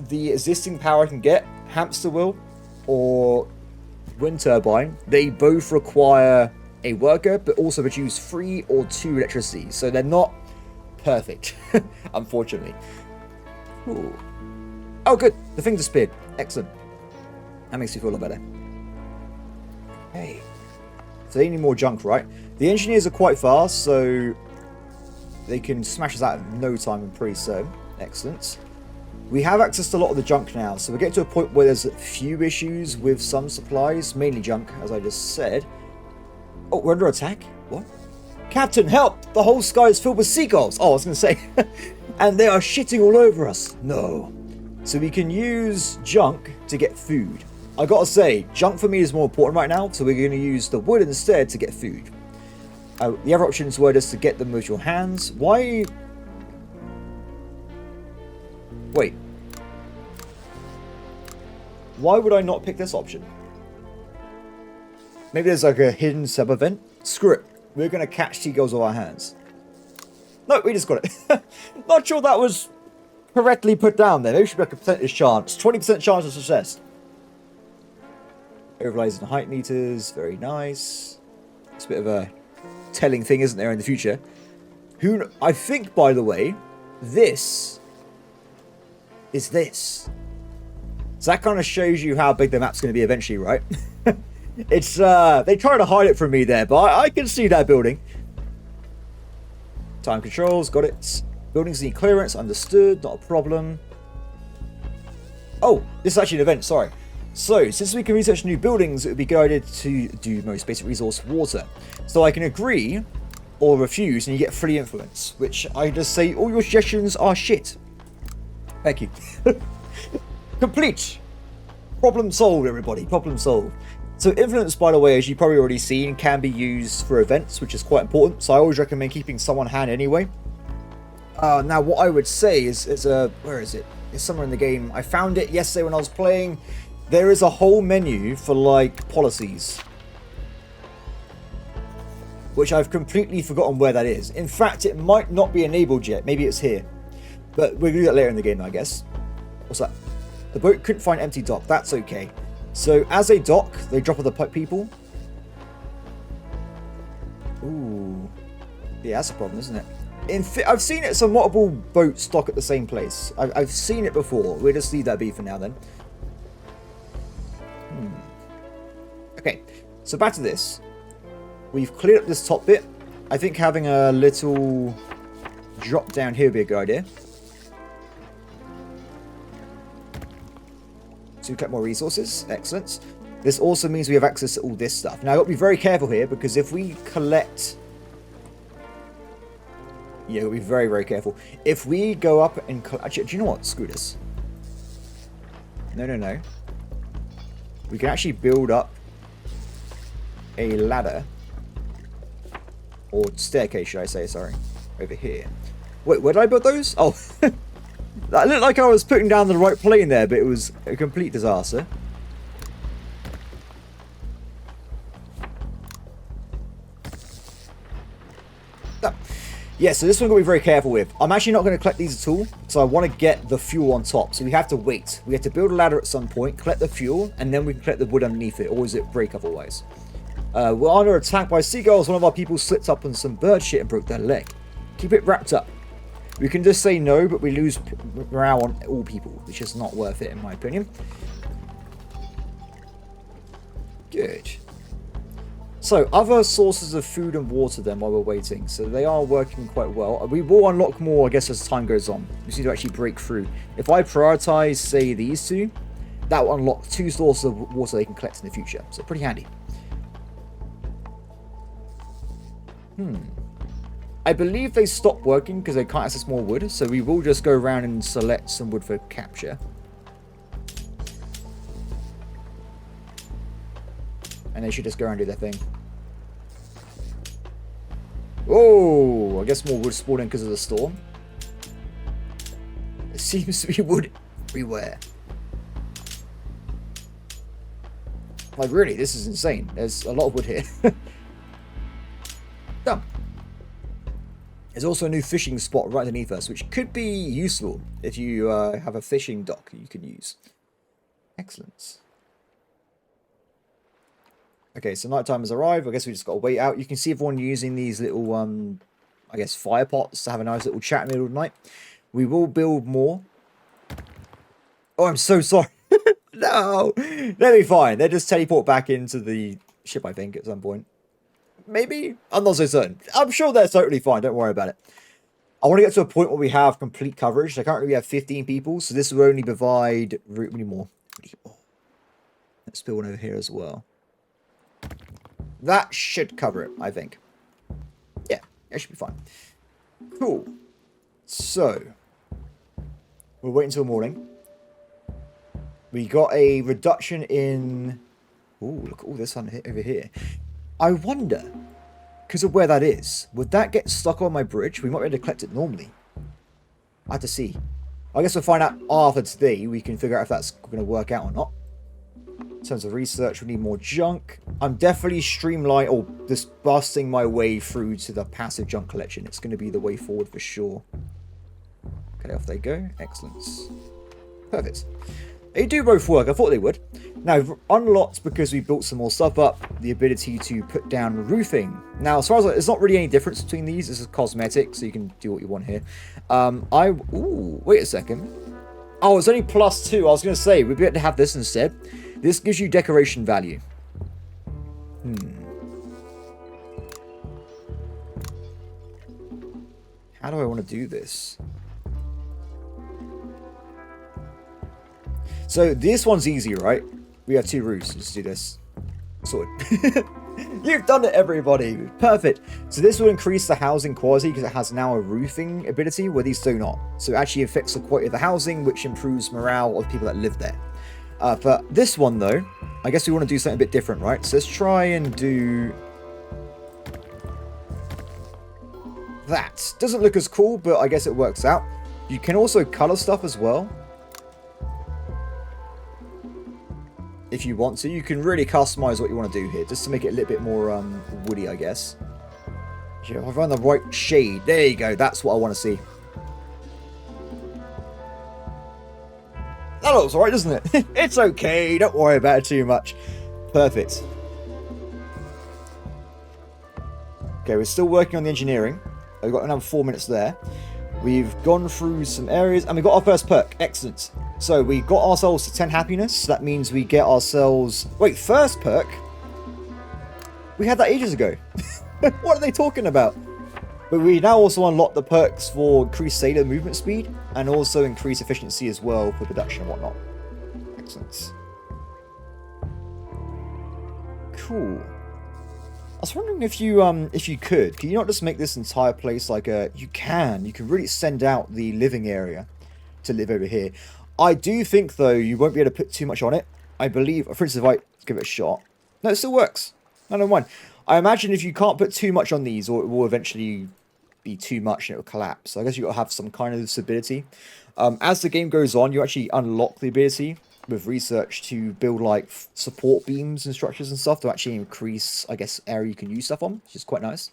A: the existing power I can get, hamster wheel or wind turbine, they both require a worker, but also produce 3 or 2 electricity, so they're not perfect, unfortunately. Ooh. Oh, good. The thing disappeared. Excellent. That makes me feel a lot better. Hey. So they need more junk, right? The engineers are quite fast, so they can smash us out in no time, I'm pretty certain. Excellent. We have access to a lot of the junk now, so we're getting to a point where there's a few issues with some supplies, mainly junk, as I just said. Oh, we're under attack? What? Captain, help! The whole sky is filled with seagulls! Oh, I was going to say. And they are shitting all over us. No. So we can use junk to get food. I gotta say, junk for me is more important right now, so we're going to use the wood instead to get food. The other options were just to get them with your hands. Why? Wait. Why would I not pick this option? Maybe there's like a hidden sub-event? Screw it. We're going to catch seagulls with our hands. No, we just got it. Not sure that was correctly put down there. Maybe we should be like a percentage chance. 20% chance of success. Overlays and height meters. Very nice. It's a bit of a telling thing, isn't there, in the future? I think, by the way, this is this. So that kind of shows you how big the map's going to be eventually, right? It's, they try to hide it from me there, but I can see that building. Time controls, got it. Buildings need clearance, understood, not a problem. Oh, this is actually an event, sorry. So, since we can research new buildings, it would be guided to do most basic resource water. So I can agree or refuse, and you get free influence, which I just say all your suggestions are shit. Thank you. Complete. Problem solved, everybody. Problem solved. So influence, by the way, as you've probably already seen, can be used for events, which is quite important. So I always recommend keeping some on hand anyway. Now, what I would say is where is it? It's somewhere in the game. I found it yesterday when I was playing. There is a whole menu for, like, policies. Which I've completely forgotten where that is. In fact, it might not be enabled yet. Maybe it's here. But we'll do that later in the game, I guess. What's that? The boat couldn't find empty dock. That's okay. So, as they dock, they drop other people. Ooh. Yeah, that's a problem, isn't it? I've seen it, some multiple boats dock at the same place. I've seen it before. We'll just leave that be for now, then. Okay, so back to this. We've cleared up this top bit. I think having a little drop down here would be a good idea. So we collect more resources. Excellent. This also means we have access to all this stuff. Now, I've got to be very careful here, because if we collect... Yeah, we'll be very, very careful. If we go up and... Actually, do you know what? Screw this. No. We can actually build up a ladder. Or staircase, should I say, sorry. Over here. Wait, where did I build those? Oh. That looked like I was putting down the right plane there, but it was a complete disaster. Yeah, so this one we've got to be very careful with. I'm actually not going to collect these at all, so I want to get the fuel on top. So we have to wait. We have to build a ladder at some point, collect the fuel, and then we can collect the wood underneath it, or does it break otherwise? We're under attack by seagulls. One of our people slipped up on some bird shit and broke their leg. Keep it wrapped up. We can just say no, but we lose morale on all people, which is not worth it in my opinion. Good. So, other sources of food and water then while we're waiting. So they are working quite well. We will unlock more, I guess, as time goes on. We just need to actually break through. If I prioritize, say, these two, that will unlock 2 sources of water they can collect in the future. So pretty handy. I believe they stopped working because they can't access more wood. So we will just go around and select some wood for capture. And they should just go around and do their thing. Oh, I guess more wood spawned in because of the storm. There seems to be wood everywhere. Like, really, this is insane. There's a lot of wood here. Done. There's also a new fishing spot right underneath us, which could be useful if you have a fishing dock you can use. Excellent. Okay, so nighttime has arrived. I guess we just got to wait out. You can see everyone using these little, I guess, fire pots to have a nice little chat in the middle of the night. We will build more. Oh, I'm so sorry. No, they'll be fine. They'll just teleport back into the ship, I think, at some point. Maybe? I'm not so certain. I'm sure they're totally fine. Don't worry about it. I want to get to a point where we have complete coverage. So currently we have 15 people, so this will only provide... We need more. Let's build one over here as well. That should cover it, I think. Yeah, it should be fine. Cool. So, we'll wait until morning. We got a reduction in... Ooh, look at all this on over here. I wonder, because of where that is, would that get stuck on my bridge? We might be able to collect it normally. I have to see. I guess we'll find out after today. We can figure out if that's going to work out or not. In terms of research, we need more junk. I'm definitely streamlining or just busting my way through to the passive junk collection. It's going to be the way forward for sure. Okay, off they go. Excellent. Perfect. They do both work. I thought they would. Now, we've unlocked, because we built some more stuff up, the ability to put down roofing. Now, as far as there's not really any difference between these. This is cosmetic, so you can do what you want here. Ooh, wait a second. Oh, it's only +2. I was going to say, we'd be able to have this instead. This gives you decoration value. How do I want to do this? So this one's easy, right? We have 2 roofs. Let's do this. Sorted. You've done it, everybody. Perfect. So this will increase the housing quality because it has now a roofing ability where these do not. So it actually affects the quality of the housing, which improves morale of the people that live there. For this one, though, I guess we want to do something a bit different, right? So let's try and do... that. Doesn't look as cool, but I guess it works out. You can also color stuff as well. If you want to, you can really customize what you want to do here, just to make it a little bit more woody, I guess. Yeah, I've run the right shade. There you go. That's what I want to see. That looks alright, doesn't it? It's okay. Don't worry about it too much. Perfect. Okay, we're still working on the engineering. We've got another 4 minutes there. We've gone through some areas, and we got our first perk. Excellent. So we got ourselves to 10 happiness. That means we get ourselves... Wait, first perk? We had that ages ago. What are they talking about? But we now also unlock the perks for increased sailor movement speed and also increased efficiency as well for production and whatnot. Excellent. Cool. I was wondering if you could you not just make this entire place like a... You can really send out the living area to live over here. I do think, though, you won't be able to put too much on it. I believe, for instance, if I give it a shot. No, it still works. No, never mind. I imagine if you can't put too much on these, or it will eventually be too much and it will collapse. So I guess you've got to have some kind of stability. As the game goes on, you actually unlock the ability with research to build, like, support beams and structures and stuff to actually increase, I guess, area you can use stuff on, which is quite nice.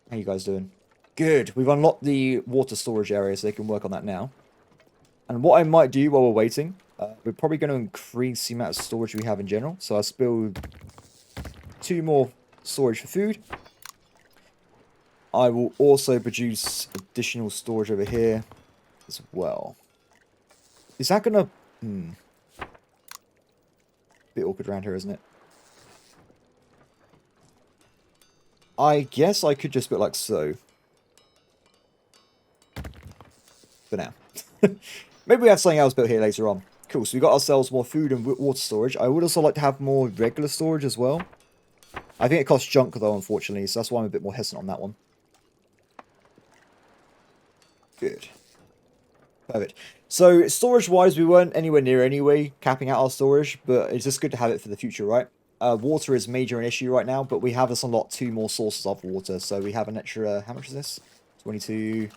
A: How you guys doing? Good. We've unlocked the water storage area, so they can work on that now. And what I might do while we're waiting, we're probably going to increase the amount of storage we have in general. So I'll build 2 more storage for food. I will also produce additional storage over here as well. Is that going to... Bit awkward around here, isn't it? I guess I could just put like so. For now. Maybe we have something else built here later on. Cool, so we got ourselves more food and water storage. I would also like to have more regular storage as well. I think it costs junk though, unfortunately, so that's why I'm a bit more hesitant on that one. Good. Perfect. So, storage-wise, we weren't anywhere near anyway, capping out our storage, but it's just good to have it for the future, right? Water is major an issue right now, but we have us unlocked 2 more sources of water, so we have an extra... How much is this? 22...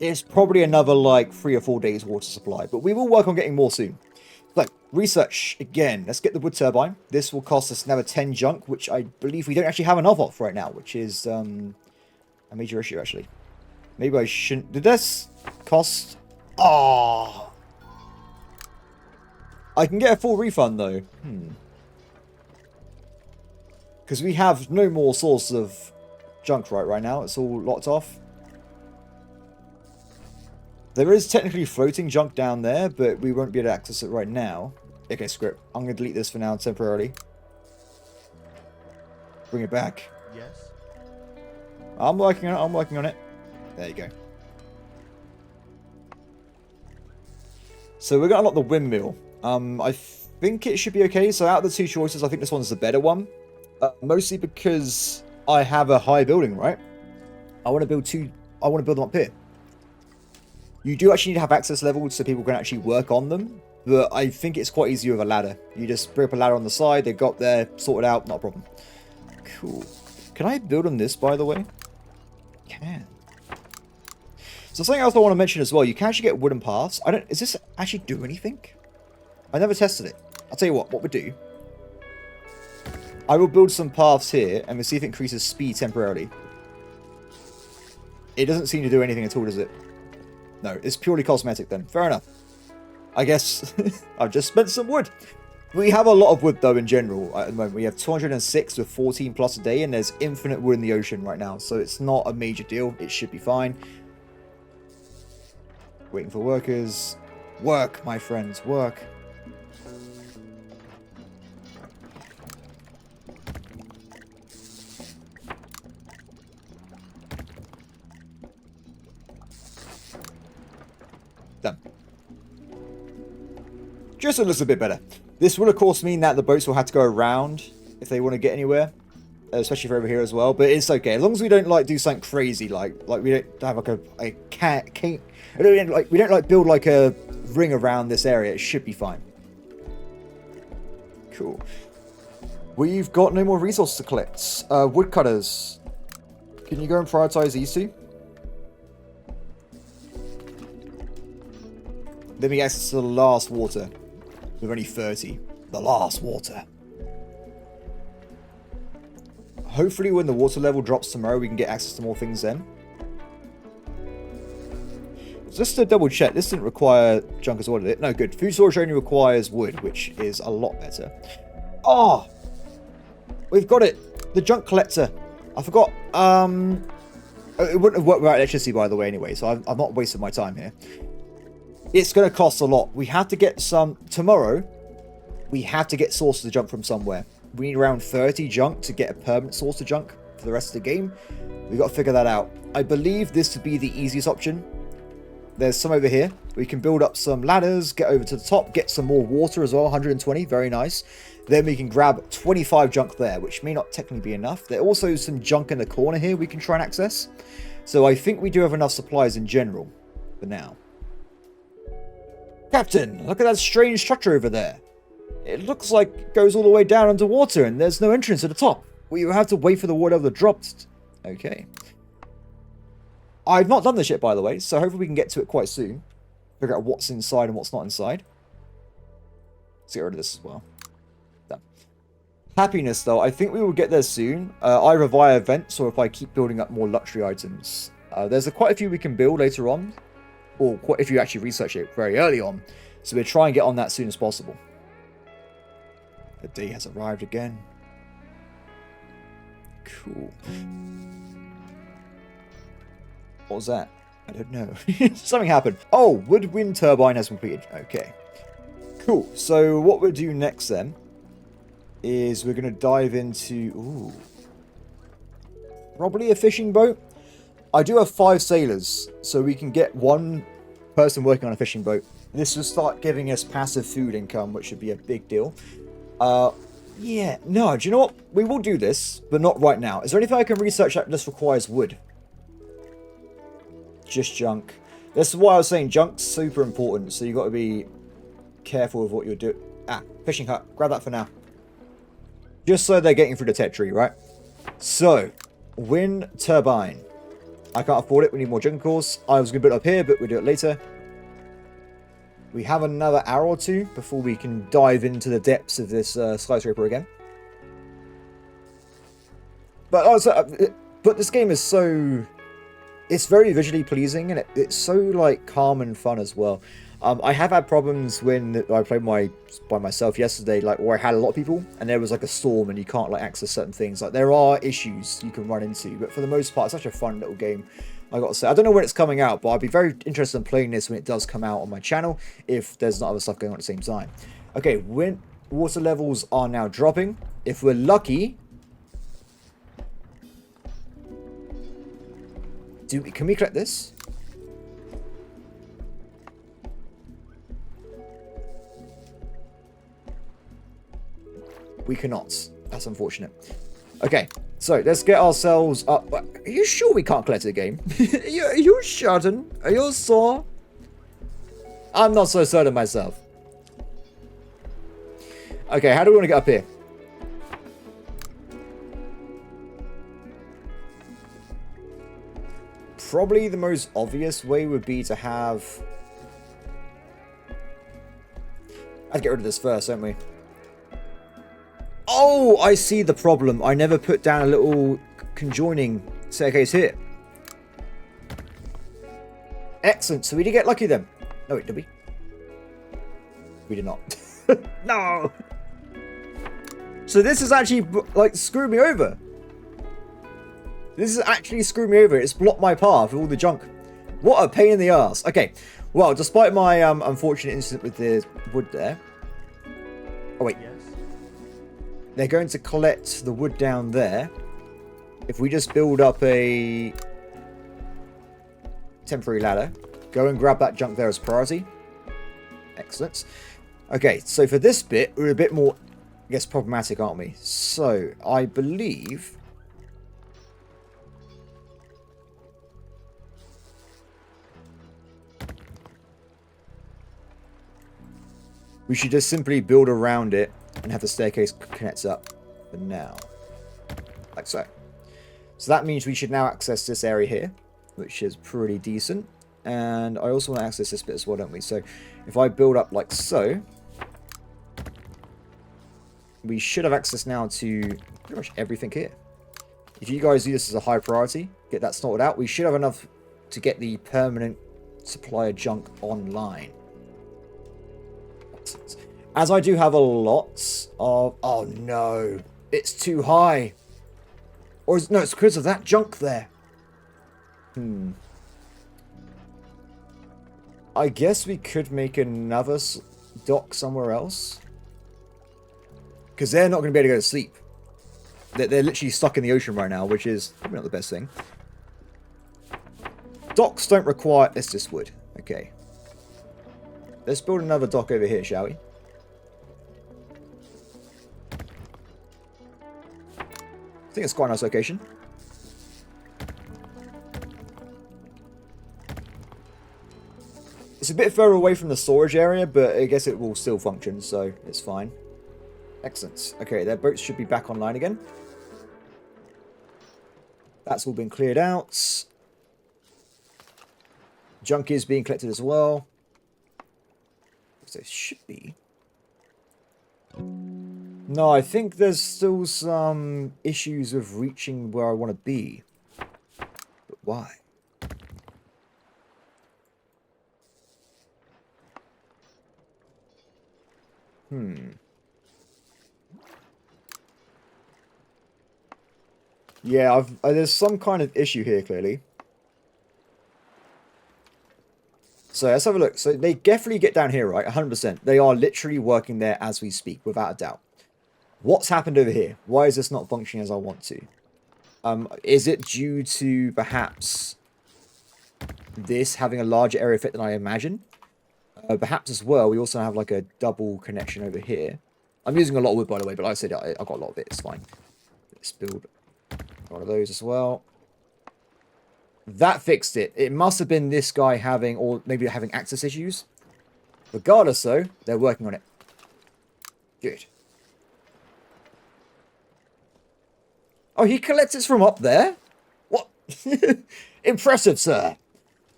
A: It's probably another, like, 3 or 4 days water supply, but we will work on getting more soon. So, research, again, let's get the wood turbine. This will cost us another 10 junk, which I believe we don't actually have enough of right now, which is a major issue, actually. Maybe I shouldn't... Did this cost... Oh! I can get a full refund, though. Because we have no more source of junk right now. It's all locked off. There is technically floating junk down there, but we won't be able to access it right now. Okay, script. I'm going to delete this for now temporarily. Bring it back.
B: Yes.
A: I'm working on it. I'm working on it. There you go. So we're going to unlock the windmill. I think it should be okay. So out of the 2 choices, I think this one's the better one. Mostly because I have a high building, right? I want to build them up here. You do actually need to have access levels so people can actually work on them. But I think it's quite easy with a ladder. You just bring up a ladder on the side, they got there, sorted out, not a problem. Cool. Can I build on this, by the way? Can. So something else I want to mention as well, you can actually get wooden paths. Is this actually do anything? I never tested it. I'll tell you what we do. I will build some paths here, and we'll see if it increases speed temporarily. It doesn't seem to do anything at all, does it? No, it's purely cosmetic then. Fair enough. I guess I've just spent some wood. We have a lot of wood, though, in general. At the moment, we have 206 with 14 plus a day, and there's infinite wood in the ocean right now, so it's not a major deal. It should be fine. Waiting for workers. Work, my friends, work. Done. Just a little bit better. This will, of course, mean that the boats will have to go around if they want to get anywhere, especially for over here as well. But it's okay as long as we don't like do something crazy, like we don't have like a cat. We don't like build like a ring around this area. It should be fine. Cool. We've got no more resources to collect. Woodcutters. Can you go and prioritize these two? Let me access to the last water. With only 30. The last water. Hopefully when the water level drops tomorrow, we can get access to more things then. Just to double check, this didn't require junk as well, did it? No, good. Food storage only requires wood, which is a lot better. Oh! We've got it! The junk collector. I forgot. It wouldn't have worked without electricity, by the way, anyway, so I'm not wasting my time here. It's going to cost a lot. We have to get some... Tomorrow, we have to get sources of junk from somewhere. We need around 30 junk to get a permanent source of junk for the rest of the game. We've got to figure that out. I believe this to be the easiest option. There's some over here. We can build up some ladders, get over to the top, get some more water as well, 120, very nice. Then we can grab 25 junk there, which may not technically be enough. There's also some junk in the corner here we can try and access. So I think we do have enough supplies in general for now. Captain, look at that strange structure over there. It looks like it goes all the way down underwater and there's no entrance at the top. We will have to wait for the water level to drop. Okay. I've not done this yet, by the way, so hopefully we can get to it quite soon. Figure out what's inside and what's not inside. Let's get rid of this as well. Done. Happiness, though. I think we will get there soon. Either via events or if I keep building up more luxury items. There's quite a few we can build later on. Or if you actually research it very early on. So we'll try and get on that as soon as possible. The day has arrived again. Cool. What was that? I don't know. Something happened. Oh, woodwind turbine has completed. Okay. Cool. So what we'll do next then is we're going to dive into... Ooh. Probably a fishing boat. I do have 5 sailors, so we can get one person working on a fishing boat. This will start giving us passive food income, which should be a big deal. Yeah, no, do you know what? We will do this, but not right now. Is there anything I can research that just requires wood? Just junk. This is why I was saying junk's super important, so you got to be careful with what you're doing. Ah, fishing hut. Grab that for now. Just so they're getting through the tech tree, right? So, wind turbine. I can't afford it. We need more junk cores. I was going to build it up here, but we'll do it later. We have another hour or two before we can dive into the depths of this skyscraper again. But also, but this game is so... It's very visually pleasing, and it's so like calm and fun as well. I have had problems when I played by myself yesterday, like where I had a lot of people, and there was like a storm, and you can't like access certain things. Like there are issues you can run into, but for the most part, it's such a fun little game. I got to say, I don't know when it's coming out, but I'd be very interested in playing this when it does come out on my channel, if there's not other stuff going on at the same time. Okay, wind water levels are now dropping. If we're lucky, can we collect this? We cannot. That's unfortunate. Okay, so let's get ourselves up. Are you sure we can't collect the game? Are you certain? Are you sure? I'm not so certain myself. Okay, how do we want to get up here? Probably the most obvious way would be to have... I'd get rid of this first, don't we? Oh, I see the problem. I never put down a little conjoining staircase here. Excellent. So we did get lucky then. No, wait, did we? We did not. No! So this is actually, like, screwed me over. This is actually screwed me over. It's blocked my path with all the junk. What a pain in the ass. Okay. Well, despite my unfortunate incident with the wood there. Oh, wait. Yes. They're going to collect the wood down there. If we just build up a temporary ladder. Go and grab that junk there as priority. Excellent. Okay, so for this bit, we're a bit more, I guess, problematic, aren't we? So, I believe... we should just simply build around it and have the staircase connect up for now. Like so. So that means we should now access this area here, which is pretty decent. And I also want to access this bit as well, don't we? So if I build up like so, we should have access now to pretty much everything here. If you guys do this as a high priority, get that sorted out, we should have enough to get the permanent supply of junk online. As I do have a lot of... oh no, it's too high. Or is, no, it's because of that junk there. I guess we could make another dock somewhere else. Because they're not going to be able to go to sleep. They're literally stuck in the ocean right now, which is probably not the best thing. Docks don't require... it's just wood. Okay. Let's build another dock over here, shall we? I think it's quite a nice location. It's a bit further away from the storage area, but I guess it will still function, so it's fine. Excellent. Okay, their boats should be back online again. That's all been cleared out. Junk is being collected as well. So it should be. No, I think there's still some issues with reaching where I want to be. But why? Yeah, there's some kind of issue here, clearly. So let's have a look. So they definitely get down here, right? 100%. They are literally working there as we speak, without a doubt. What's happened over here? Why is this not functioning as I want to? Is it due to perhaps this having a larger area effect than I imagine? Perhaps as well, we also have like a double connection over here. I'm using a lot of wood, by the way, but like I said, I got a lot of it. It's fine. Let's build one of those as well. That fixed it. It must have been this guy having, or maybe having access issues. Regardless, though, they're working on it. Good. Oh, he collects it from up there? What? Impressive, sir.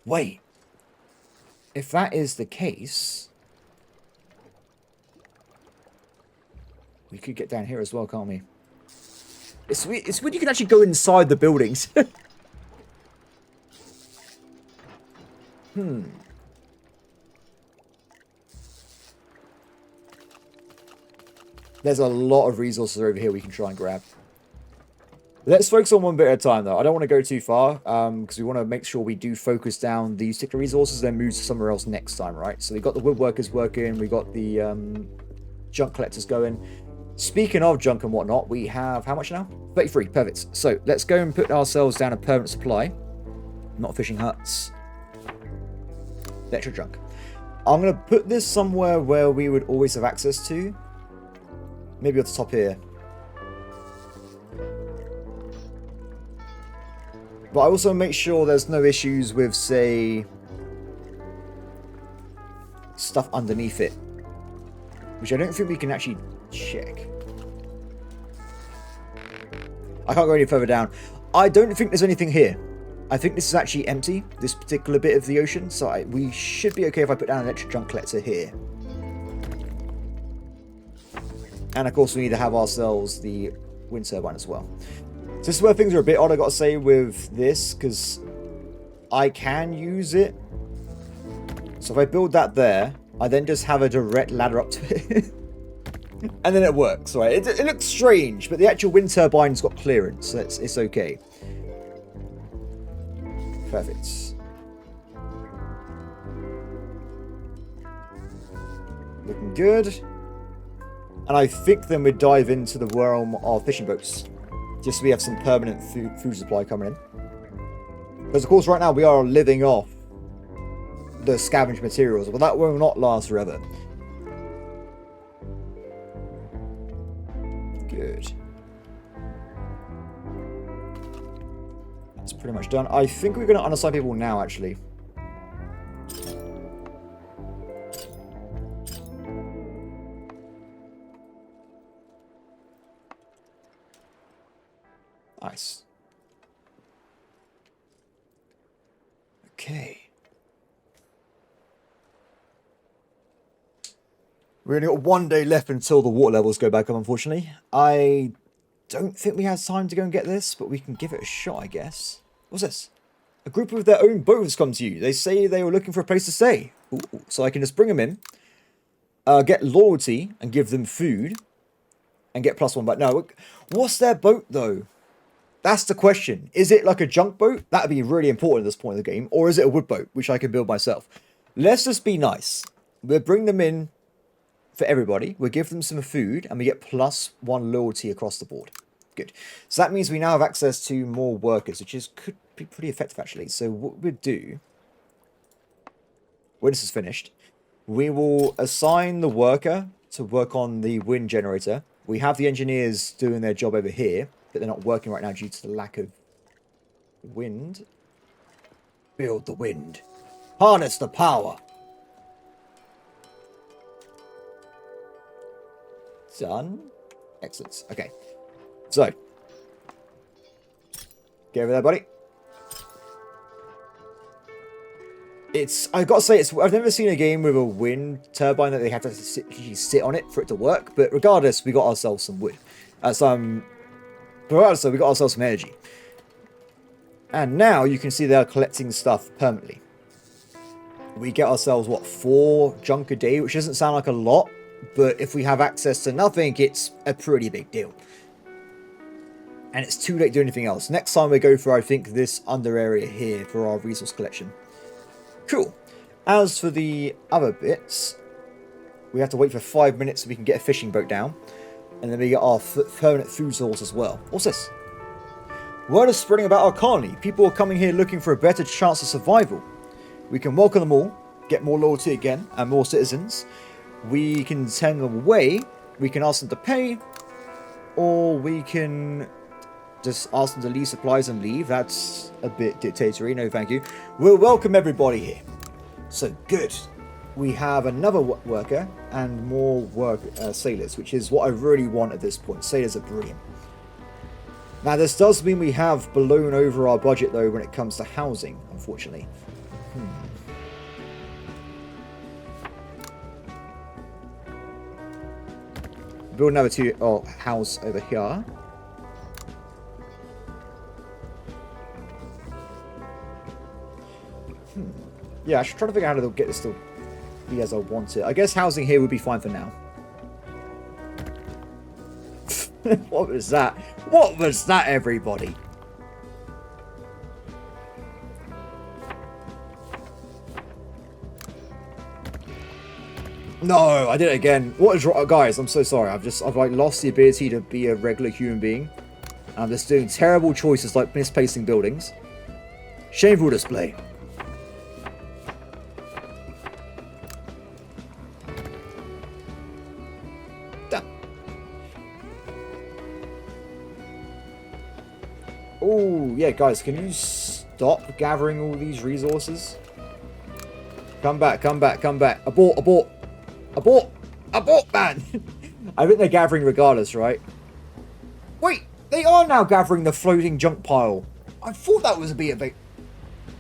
A: Wait. If that is the case, we could get down here as well, can't we? It's weird. It's weird you can actually go inside the buildings. There's a lot of resources over here we can try and grab. Let's focus on one bit at a time, though. I don't want to go too far, because we want to make sure we do focus down these particular resources, then move to somewhere else next time, right? So we've got the woodworkers working, we've got the junk collectors going. Speaking of junk and whatnot, we have, how much now? 33, perfect. So let's go and put ourselves down a permanent supply. Not fishing huts. Extra junk. I'm going to put this somewhere where we would always have access to. Maybe at the top here. But I also make sure there's no issues with, say, stuff underneath it, which I don't think we can actually check. I can't go any further down. I don't think there's anything here. I think this is actually empty, this particular bit of the ocean, so we should be okay if I put down an extra junk collector here. And of course we need to have ourselves the wind turbine as well. So this is where things are a bit odd, I gotta say, with this, because I can use it. So if I build that there, I then just have a direct ladder up to it. And then it works, right? It looks strange, but the actual wind turbine's got clearance, so it's okay. Perfect. Looking good. And I think then we dive into the realm of fishing boats. Just so we have some permanent food supply coming in. Because of course right now we are living off the scavenged materials, but that will not last forever. Good. That's pretty much done. I think we're going to unassign people now, actually. Nice. Okay. We only got 1 day left until the water levels go back up, unfortunately. I don't think we have time to go and get this, but we can give it a shot, I guess. What's this? A group with their own boat has come to you. They say they were looking for a place to stay. Ooh, so I can just bring them in, get loyalty, and give them food, and get +1 back. No, what's their boat, though? That's the question. Is it like a junk boat? That would be really important at this point in the game. Or is it a wood boat, which I can build myself? Let's just be nice. We'll bring them in for everybody. We'll give them some food, and we get +1 loyalty across the board. Good. So that means we now have access to more workers, which could be pretty effective, actually. So what we'll do, when this is finished, we will assign the worker to work on the wind generator. We have the engineers doing their job over here, but they're not working right now due to the lack of wind. Build the wind. Harness the power. Done. Excellent. Okay. So. Get over there, buddy. I've got to say, I've never seen a game with a wind turbine that they have to sit on it for it to work. But regardless, we got ourselves some wood. Regardless, we got ourselves some energy. And now you can see they're collecting stuff permanently. We get ourselves, what, 4 junk a day, which doesn't sound like a lot. But if we have access to nothing, it's a pretty big deal. And it's too late to do anything else. Next time we go for, I think, this under area here for our resource collection. Cool. As for the other bits, we have to wait for 5 minutes so we can get a fishing boat down. And then we get our permanent food source as well. What's this? Word is spreading about our colony. People are coming here looking for a better chance of survival. We can welcome them all, get more loyalty again, and more citizens. We can send them away, we can ask them to pay, or we can just ask them to leave supplies and leave. That's a bit dictatorial, no thank you. We'll welcome everybody here. So good. We have another worker and more sailors, which is what I really want at this point. Sailors are brilliant. Now this does mean we have blown over our budget though when it comes to housing, unfortunately. Build another house over here. Yeah, I should try to figure out how to get this to be as I want it. I guess housing here would be fine for now. What was that? What was that, everybody? No, I did it again. What is wrong, guys? I'm so sorry. I've like lost the ability to be a regular human being. I'm just doing terrible choices like misplacing buildings. Shameful display. Oh, yeah, guys, can you stop gathering all these resources? Come back, come back, come back. Abort, abort. Abort! Abort, man! I think they're gathering regardless, right? Wait, they are now gathering the floating junk pile. I thought that was a bit of a...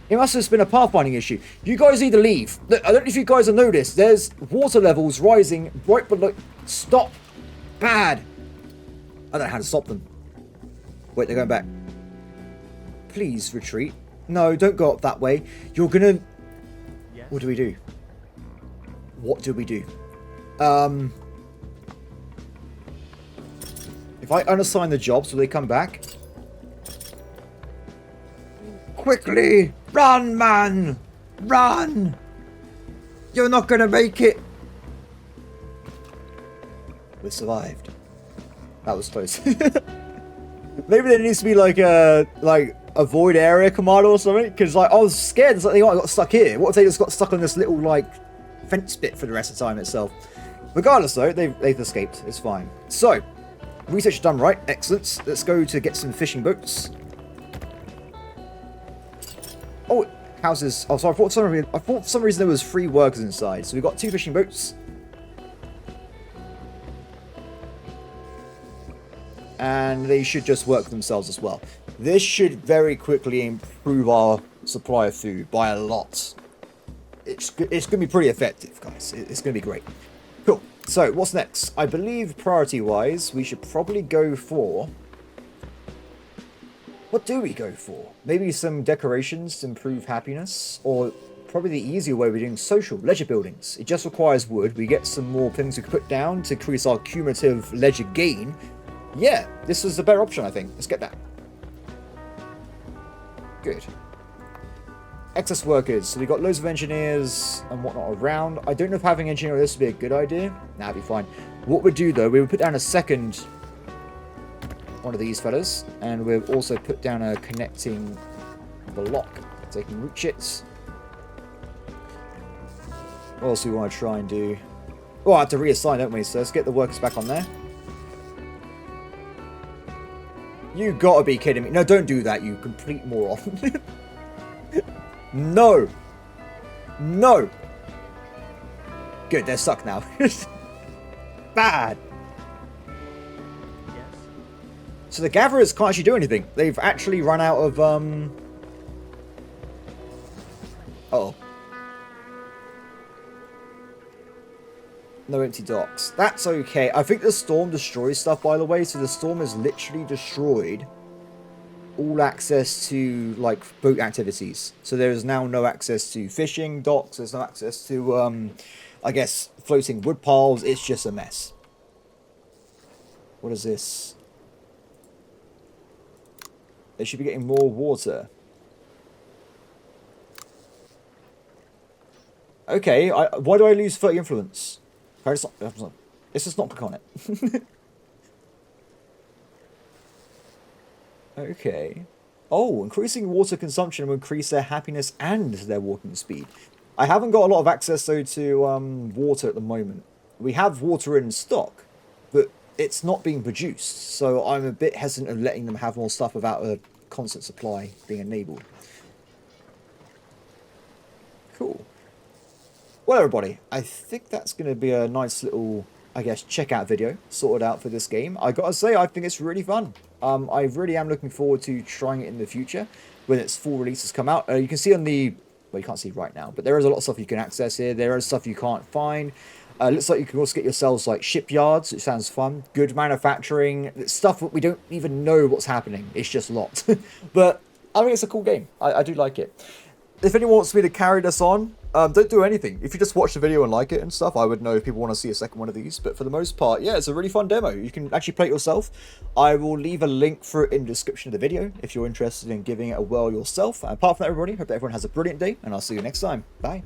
A: It must have been a pathfinding issue. You guys need to leave. Look, I don't know if you guys have noticed. There's water levels rising right below... Stop! Bad! I don't know how to stop them. Wait, they're going back. Please retreat. No, don't go up that way. You're gonna... Yes. What do we do? What do we do? If I unassign the jobs, will they come back? Quickly! Run, man! Run! You're not gonna make it! We survived. That was close. Maybe there needs to be like a void area command or something, because like I was scared. It's like they got stuck here. What if they just got stuck on this little like fence bit for the rest of the time itself? Regardless, though, they've escaped. It's fine. So, research done right. Excellent. Let's go to get some fishing boats. Oh, houses. Oh, sorry. I thought for some reason there was 3 workers inside. So we've got 2 fishing boats. And they should just work themselves as well. This should very quickly improve our supply of food by a lot. It's going to be pretty effective, guys. It's going to be great. Cool. So, what's next? I believe, priority-wise, we should probably go for... What do we go for? Maybe some decorations to improve happiness? Or probably the easier way, we're doing social leisure buildings. It just requires wood. We get some more things we can put down to increase our cumulative leisure gain. Yeah, this is a better option, I think. Let's get that. Good. Excess workers. So we've got loads of engineers and whatnot around. I don't know if having an engineer on this would be a good idea. Nah, that'd be fine. What we'd do, though, we would put down a second one of these fellas. And we'll also put down a connecting block. Taking root shits. What else do we want to try and do? Oh, I have to reassign, don't we? So let's get the workers back on there. You gotta be kidding me. No, don't do that, you complete moron. No. No. Good, they're stuck now. Bad. Yes. So the gatherers can't actually do anything. They've actually run out of, Uh-oh. No empty docks. That's okay. I think the storm destroys stuff, by the way. So the storm has literally destroyed all access to, like, boat activities. So there is now no access to fishing docks. There's no access to, I guess, floating wood piles. It's just a mess. What is this? They should be getting more water. Okay, why do I lose 30 influence? It's just not click on it. Okay. Oh, increasing water consumption will increase their happiness and their walking speed. I haven't got a lot of access, though, to water at the moment. We have water in stock, but it's not being produced. So I'm a bit hesitant of letting them have more stuff without a constant supply being enabled. Cool. Well, everybody, I think that's going to be a nice little, I guess, checkout video sorted out for this game. I gotta say, I think it's really fun. I really am looking forward to trying it in the future when its full release has come out. You can see on the, well, you can't see right now, but there is a lot of stuff you can access here. There is stuff you can't find. Looks like you can also get yourselves like shipyards, which sounds fun. Good manufacturing, stuff that we don't even know what's happening. It's just locked. But I think it's a cool game. I do like it. If anyone wants me to carry this on, don't do anything. If you just watch the video and like it and stuff, I would know if people want to see a second one of these. But for the most part, yeah, it's a really fun demo. You can actually play it yourself. I will leave a link for it in the description of the video if you're interested in giving it a whirl yourself. And apart from that, everybody, hope that everyone has a brilliant day, and I'll see you next time. Bye.